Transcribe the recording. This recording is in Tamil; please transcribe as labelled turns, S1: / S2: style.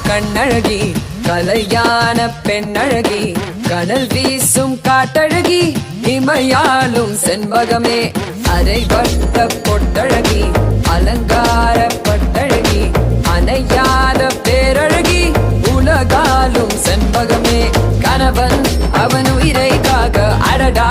S1: கண்ணழகி கலையான பெண்ணழகி கடல் வீசும் காட்டழகி இமையாலும் செண்பகமே அரைவட்ட பொட்டழகி அலங்கார பட்டழகி அணையாத பேரழகி உலகாலும் செண்பகமே கணவன் அவன் உயிரை காக்க அடடா